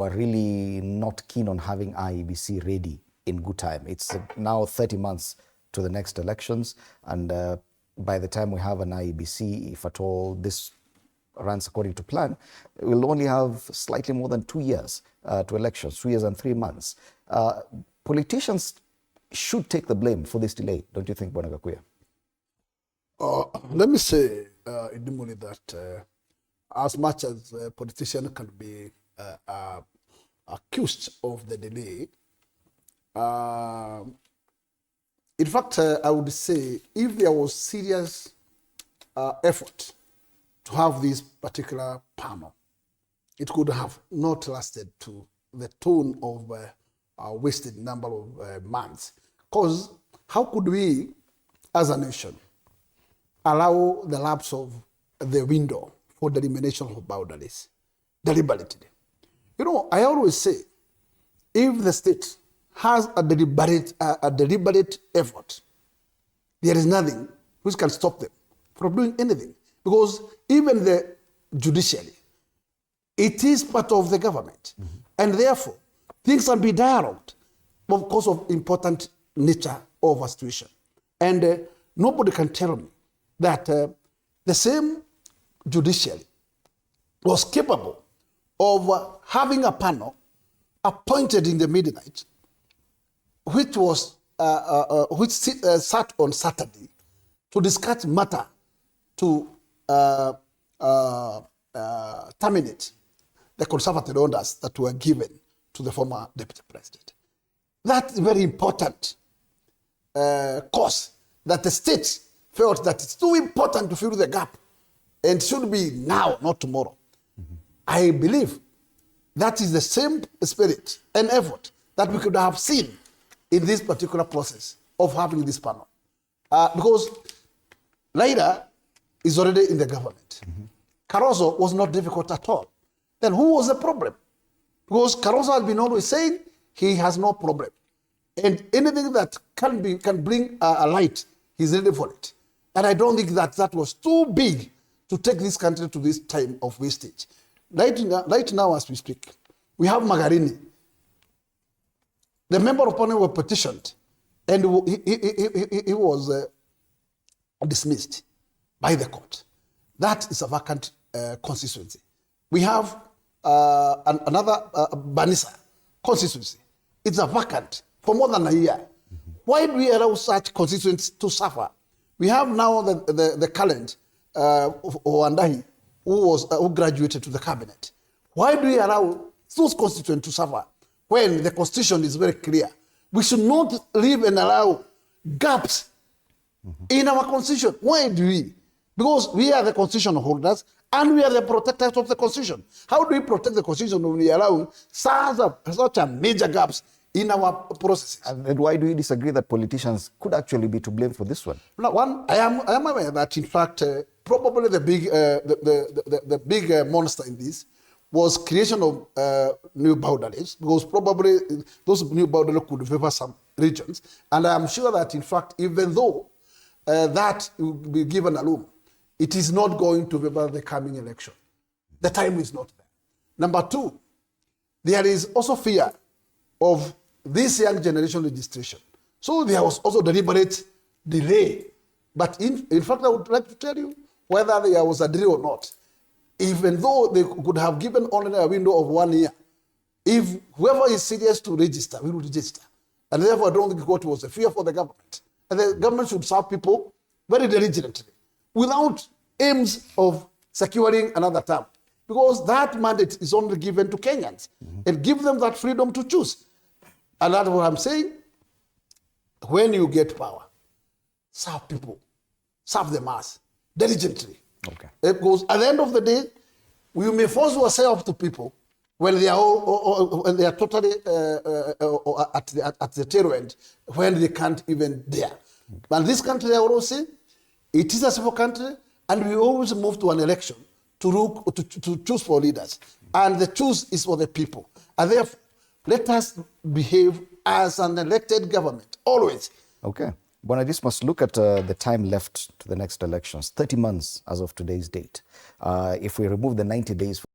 were really not keen on having IEBC ready in good time. It's now 30 months to the next elections, and by the time we have an IEBC, if at all this runs according to plan, we'll only have slightly more than 2 years to elections, 2 years and 3 months. Politicians should take the blame for this delay, don't you think, Bwana Gakuya? Let me say, Idimuli, that as much as a politician can be accused of the delay, in fact, I would say if there was serious effort to have this particular panel, it could have not lasted to the tune of a wasted number of months. Because how could we, as a nation, allow the lapse of the window for delimitation of boundaries deliberately? You know, I always say, if the state has a deliberate effort, there is nothing which can stop them from doing anything. Because even the judiciary, it is part of the government. Mm-hmm. And therefore, things can be dialogued because of important nature of a situation. And nobody can tell me that the same judiciary was capable of having a panel appointed in the midnight, which was sat on Saturday to discuss matter to terminate the conservative orders that were given to the former deputy president. That's a very important cause that the state felt that it's too important to fill the gap and should be now, not tomorrow. Mm-hmm. I believe that is the same spirit and effort that we could have seen in this particular process of having this panel. Because Laida is already in the government. Mm-hmm. Caroso was not difficult at all. Then who was the problem? Because Caroso has been always saying he has no problem. And anything that can bring a light, he's ready for it. And I don't think that was too big to take this country to this time of wastage. Right now, as we speak, we have Magarini. The member of parliament was petitioned, and he was dismissed by the court. That is a vacant constituency. We have another Banisa constituency. It's a vacant for more than a year. Mm-hmm. Why do we allow such constituencies to suffer? We have now the current Owandahi, who graduated to the cabinet. Why do we allow those constituents to suffer when the constitution is very clear? We should not leave and allow gaps in our constitution. Why do we? Because we are the constitution holders and we are the protectors of the constitution. How do we protect the constitution when we allow such a major gaps in our processes? And why do you disagree that politicians could actually be to blame for this one? Now, one, I am aware that in fact probably the big monster in this was creation of new boundaries, because probably those new boundaries could favor some regions. And I am sure that in fact, even though that will be given alone, it is not going to favor the coming election. The time is not there. Number two, there is also fear of this young generation registration. So there was also deliberate delay. But in fact, I would like to tell you whether there was a delay or not. Even though they could have given only a window of 1 year, if whoever is serious to register, we will register. And therefore, I don't think what was a fear for the government. And the government should serve people very diligently, without aims of securing another term. Because that mandate is only given to Kenyans, and give them that freedom to choose. And that's what I'm saying. When you get power, serve people, serve the mass diligently. Okay. Because at the end of the day, we may force ourselves to people when they are totally at the tail end, when they can't even dare. Okay. But this country, I always say, it is a civil country, and we always move to an election to choose for leaders. And the choose is for the people. And therefore, let us behave as an elected government, always. Okay. Bwana Dismas, look at the time left to the next elections, 30 months as of today's date. If we remove the 90 days